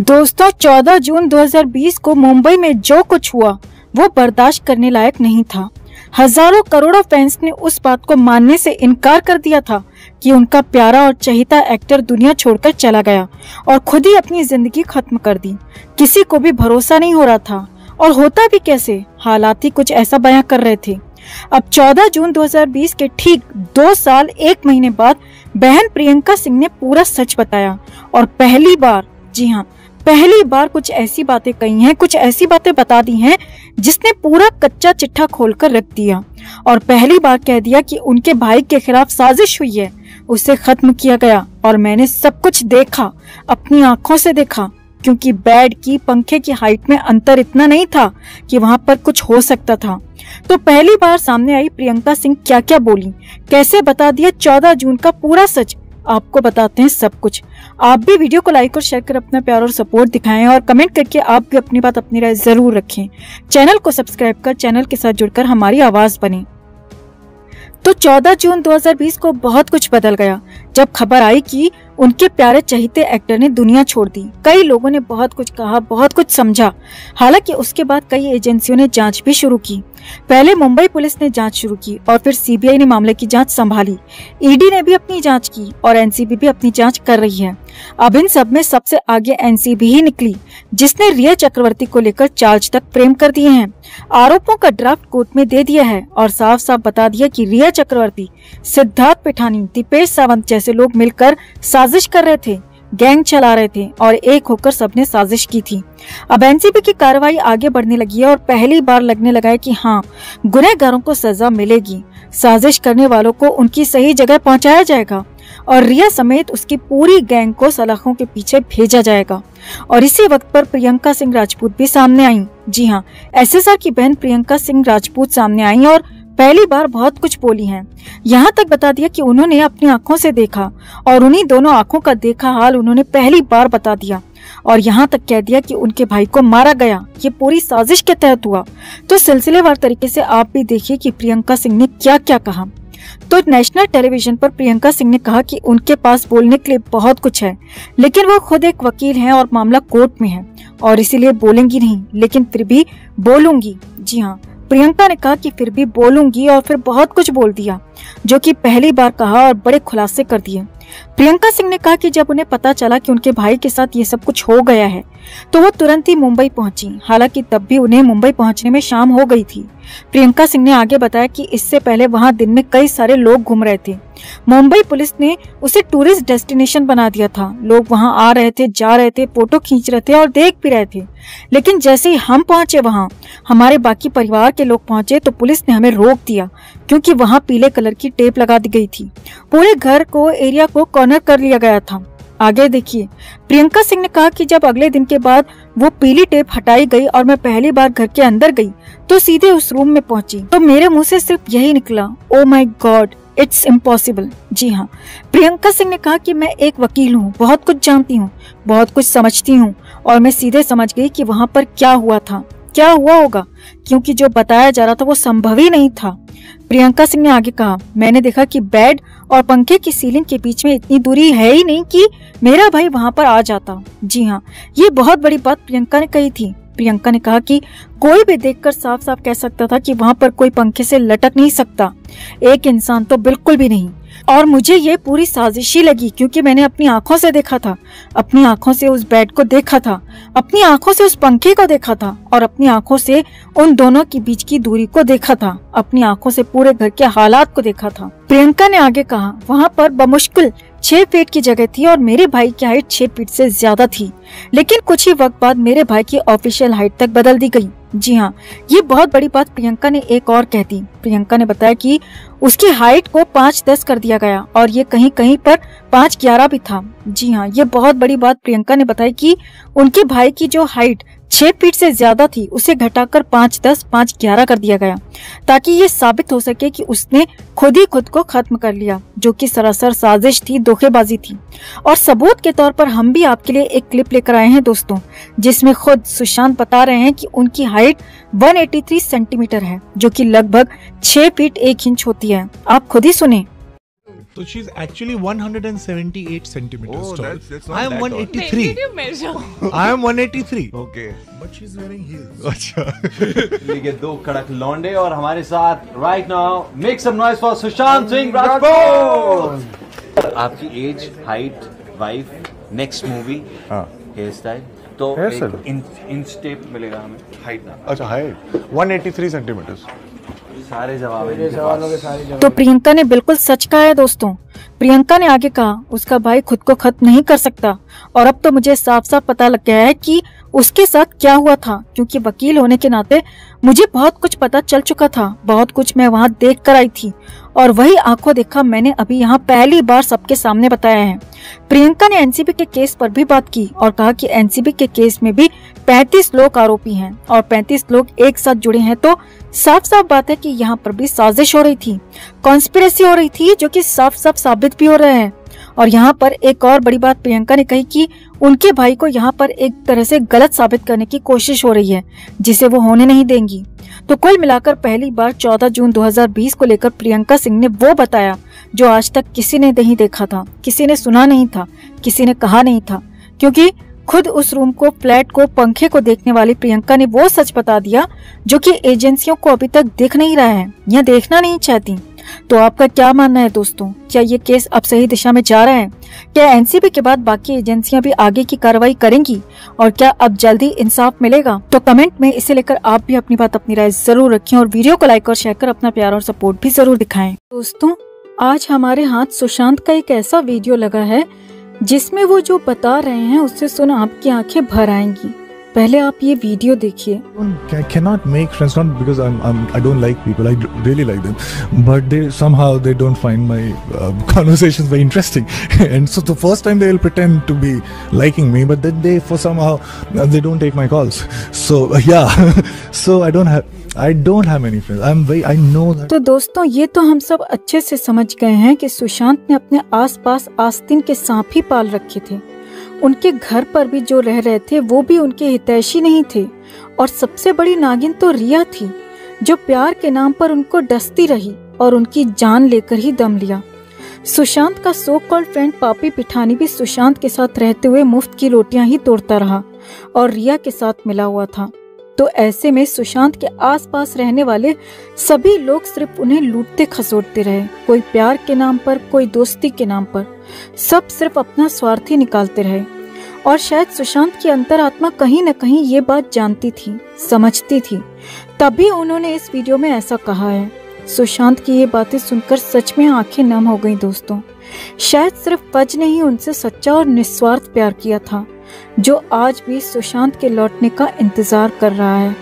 दोस्तों 14 जून 2020 को मुंबई में जो कुछ हुआ वो बर्दाश्त करने लायक नहीं था। हजारों करोड़ों फैंस ने उस बात को मानने से इनकार कर दिया था कि उनका प्यारा और चहेता एक्टर दुनिया छोड़कर चला गया और खुद ही अपनी जिंदगी खत्म कर दी। किसी को भी भरोसा नहीं हो रहा था और होता भी कैसे, हालात ही कुछ ऐसा बयां कर रहे थे। अब 14 जून 2020 के ठीक 2 साल 1 महीने बाद बहन प्रियंका सिंह ने पूरा सच बताया और पहली बार, जी हाँ पहली बार कुछ ऐसी बातें कही हैं, कुछ ऐसी बातें बता दी हैं जिसने पूरा कच्चा चिट्ठा खोलकर रख दिया और पहली बार कह दिया कि उनके भाई के खिलाफ साजिश हुई है, उसे खत्म किया गया और मैंने सब कुछ देखा, अपनी आंखों से देखा, क्योंकि बेड की पंखे की हाइट में अंतर इतना नहीं था कि वहां पर कुछ हो सकता था। तो पहली बार सामने आई प्रियंका सिंह क्या क्या बोली, कैसे बता दिया 14 जून का पूरा सच। आपको बताते हैं सब कुछ। आप भी वीडियो को लाइक और शेयर कर अपना प्यार और सपोर्ट दिखाएं और कमेंट करके आप भी अपनी बात, अपनी राय जरूर रखें। चैनल को सब्सक्राइब कर चैनल के साथ जुड़कर हमारी आवाज बने। तो 14 जून 2020 को बहुत कुछ बदल गया जब खबर आई कि उनके प्यारे चहेते एक्टर ने दुनिया छोड़ दी। कई लोगों ने बहुत कुछ कहा, बहुत कुछ समझा। हालांकि उसके बाद कई एजेंसियों ने जांच भी शुरू की। पहले मुंबई पुलिस ने जांच शुरू की और फिर सीबीआई ने मामले की जांच संभाली। ईडी ने भी अपनी जांच की और एनसीबी भी अपनी जांच कर रही है। अब इन सब में सबसे आगे एनसीबी ही निकली, जिसने रिया चक्रवर्ती को लेकर चार्ज तक फ्रेम कर दिए हैं। आरोपों का ड्राफ्ट कोर्ट में दे दिया है और साफ साफ बता दिया कि रिया चक्रवर्ती, सिद्धार्थ पिठानी, दीपेश सावंत जैसे लोग मिलकर साजिश कर रहे थे, गैंग चला रहे थे और एक होकर सबने साजिश की थी। अब एनसीबी की कार्रवाई आगे बढ़ने लगी है और पहली बार लगने लगा है कि हाँ, गुनहगारों को सजा मिलेगी, साजिश करने वालों को उनकी सही जगह पहुंचाया जाएगा और रिया समेत उसकी पूरी गैंग को सलाखों के पीछे भेजा जाएगा। और इसी वक्त पर प्रियंका सिंह राजपूत भी सामने आई। जी हाँ, एसएसआर की बहन प्रियंका सिंह राजपूत सामने आई और पहली बार बहुत कुछ बोली हैं। यहाँ तक बता दिया कि उन्होंने अपनी आंखों से देखा और उन्हीं दोनों आंखों का देखा हाल उन्होंने पहली बार बता दिया और यहाँ तक कह दिया कि उनके भाई को मारा गया, ये पूरी साजिश के तहत हुआ। तो सिलसिलेवार तरीके से आप भी देखिए कि प्रियंका सिंह ने क्या क्या कहा। तो नेशनल टेलीविजन पर प्रियंका सिंह ने कहा कि उनके पास बोलने के लिए बहुत कुछ है, लेकिन वो खुद एक वकील हैं और मामला कोर्ट में है और इसीलिए बोलेंगी नहीं, लेकिन फिर भी बोलूंगी। जी हाँ, प्रियंका ने कहा कि फिर भी बोलूंगी और फिर बहुत कुछ बोल दिया, जो कि पहली बार कहा और बड़े खुलासे कर दिए। प्रियंका सिंह ने कहा कि जब उन्हें पता चला कि उनके भाई के साथ ये सब कुछ हो गया है तो वो तुरंत ही मुंबई पहुंची। हालांकि तब भी उन्हें मुंबई पहुंचने में शाम हो गई थी। प्रियंका सिंह ने आगे बताया कि इससे पहले वहां दिन में कई सारे लोग घूम रहे थे। मुंबई पुलिस ने उसे टूरिस्ट डेस्टिनेशन बना दिया था। लोग वहां आ रहे थे, जा रहे थे, फोटो खींच रहे थे और देख भी रहे थे। लेकिन जैसे ही हम पहुंचे वहां, हमारे बाकी परिवार के लोग पहुंचे तो पुलिस ने हमें रोक दिया क्योंकि वहां पीले कलर की टेप लगा दी गई थी। पूरे घर को, एरिया को कॉर्नर कर लिया गया था। आगे देखिए, प्रियंका सिंह ने कहा कि जब अगले दिन के बाद वो पीली टेप हटाई गई और मैं पहली बार घर के अंदर गई तो सीधे उस रूम में पहुंची तो मेरे मुंह से सिर्फ यही निकला, oh my God, it's impossible. जी हाँ, प्रियंका सिंह ने कहा कि मैं एक वकील हूँ, बहुत कुछ जानती हूँ, बहुत कुछ समझती हूँ और मैं सीधे समझ गई कि वहाँ पर क्या हुआ था, क्या हुआ होगा, क्योंकि जो बताया जा रहा था वो संभव ही नहीं था। प्रियंका सिंह ने आगे कहा, मैंने देखा कि बेड और पंखे की सीलिंग के बीच में इतनी दूरी है ही नहीं कि मेरा भाई वहां पर आ जाता। जी हाँ, ये बहुत बड़ी बात प्रियंका ने कही थी। प्रियंका ने कहा कि कोई भी देखकर साफ साफ कह सकता था कि वहां पर कोई पंखे से लटक नहीं सकता, एक इंसान तो बिल्कुल भी नहीं। और मुझे ये पूरी साजिशी लगी क्योंकि मैंने अपनी आंखों से देखा था, अपनी आंखों से उस बेड को देखा था, अपनी आंखों से उस पंखे को देखा था और अपनी आंखों से उन दोनों के बीच की दूरी को देखा था, अपनी आंखों से पूरे घर के हालात को देखा था। प्रियंका ने आगे कहा, वहाँ पर बमुश्किल 6 फीट की जगह थी और मेरे भाई की हाइट 6 फीट से ज्यादा थी, लेकिन कुछ ही वक्त बाद मेरे भाई की ऑफिशियल हाइट तक बदल दी गई। जी हाँ, ये बहुत बड़ी बात प्रियंका ने एक और कह दी। प्रियंका ने बताया कि उसकी हाइट को 5'10" कर दिया गया और ये कहीं कहीं पर 5'11" भी था। जी हाँ, ये बहुत बड़ी बात प्रियंका ने बताई कि उनके भाई की जो हाइट 6 फीट से ज्यादा थी उसे घटाकर 5'10", 5'11" कर दिया गया ताकि ये साबित हो सके कि उसने खुद ही खुद को खत्म कर लिया, जो कि सरासर साजिश थी, धोखेबाजी थी। और सबूत के तौर पर हम भी आपके लिए एक क्लिप लेकर आए हैं दोस्तों, जिसमें खुद सुशांत बता रहे हैं कि उनकी हाइट 183 सेंटीमीटर है, जो कि लगभग 6 फीट 1 इंच होती है। आप खुद ही सुने। So she's actually 178 centimeters Oh, tall. that's not I am that tall. 183. Where did you measure? I am 183. Okay. But she's wearing heels. अच्छा. लीगे दो कड़क लौंडे और हमारे साथ right now make some noise for Sushant Singh Rajput. आपकी age, height, wife, next movie, हाँ. Hair style, तो Hair style? इंच टेप मिलेगा हमें. हाइट ना, अच्छा हाइट 183 सेंटीमीटर्स. सारे जवाब हैं इनके पास. तो प्रियंका ने बिल्कुल सच कहा है दोस्तों. प्रियंका ने आगे कहा उसका भाई खुद को खत्म नहीं कर सकता और अब तो मुझे साफ साफ पता लग गया है कि उसके साथ क्या हुआ था, क्योंकि वकील होने के नाते मुझे बहुत कुछ पता चल चुका था. बहुत कुछ मैं वहाँ देख कर आई थी और वही आंखों देखा मैंने अभी यहाँ पहली बार सबके सामने बताया है. प्रियंका ने एनसीबी के केस पर भी बात की और कहा कि एनसीबी के केस में भी 35 लोग आरोपी हैं और 35 लोग एक साथ जुड़े हैं. तो साफ साफ बात है कि यहाँ पर भी साजिश हो रही थी, कॉन्स्पिरेसी हो रही थी, जो कि साफ साफ साबित भी हो रहे हैं. और यहाँ पर एक और बड़ी बात प्रियंका ने कही कि उनके भाई को यहाँ पर एक तरह से गलत साबित करने की कोशिश हो रही है, जिसे वो होने नहीं देंगी. तो कुल मिलाकर पहली बार 14 जून 2020 को लेकर प्रियंका सिंह ने वो बताया जो आज तक किसी ने नहीं देखा था, किसी ने सुना नहीं था, किसी ने कहा नहीं था. क्योंकि खुद उस रूम को, फ्लैट को, पंखे को देखने वाली प्रियंका ने वो सच बता दिया जो कि एजेंसियों को अभी तक दिख नहीं रहा है या देखना नहीं चाहती. तो आपका क्या मानना है दोस्तों? क्या ये केस अब सही दिशा में जा रहा है? क्या एनसीबी के बाद बाकी एजेंसियां भी आगे की कार्रवाई करेंगी और क्या अब जल्दी इंसाफ मिलेगा? तो कमेंट में इसे लेकर आप भी अपनी बात, अपनी राय जरूर रखें और वीडियो को लाइक और शेयर कर अपना प्यार और सपोर्ट भी जरूर दिखाएं. दोस्तों, आज हमारे हाथ सुशांत का एक ऐसा वीडियो लगा है जिसमें वो जो बता रहे हैं उससे सुन आपकी आंखें भर आएंगी. पहले आप ये वीडियो देखिए. I cannot make friends, not because I don't like people. I really like them, but they somehow they don't find my conversations very interesting. And so the first time they will pretend to be liking me, but then they for somehow they don't take my calls. So yeah, so I don't have many friends. I know that. तो दोस्तों, ये तो हम सब अच्छे से समझ गए हैं कि सुशांत ने अपने आसपास आस्तीन के सांप ही पाल रखे थे. उनके घर पर भी जो रह रहे थे वो भी उनके हितैषी नहीं थे. और सबसे बड़ी नागिन तो रिया थी, जो प्यार के नाम पर उनको डसती रही और उनकी जान लेकर ही दम लिया. सुशांत का सो कॉल्ड फ्रेंड पापी पिठानी भी सुशांत के साथ रहते हुए मुफ्त की रोटियां ही तोड़ता रहा और रिया के साथ मिला हुआ था. तो ऐसे में सुशांत के आसपास रहने वाले सभी लोग सिर्फ उन्हें लूटते खसोटते रहे. कोई प्यार के नाम पर, कोई दोस्ती के नाम पर, सब सिर्फ अपना स्वार्थ ही निकालते रहे. और शायद सुशांत की अंतरात्मा कहीं न कहीं ये बात जानती थी, समझती थी, तभी उन्होंने इस वीडियो में ऐसा कहा है. सुशांत की ये बातें सुनकर सच में आंखें नम हो गईं दोस्तों. शायद सिर्फ फज ने ही उनसे सच्चा और निस्वार्थ प्यार किया था, जो आज भी सुशांत के लौटने का इंतजार कर रहा है.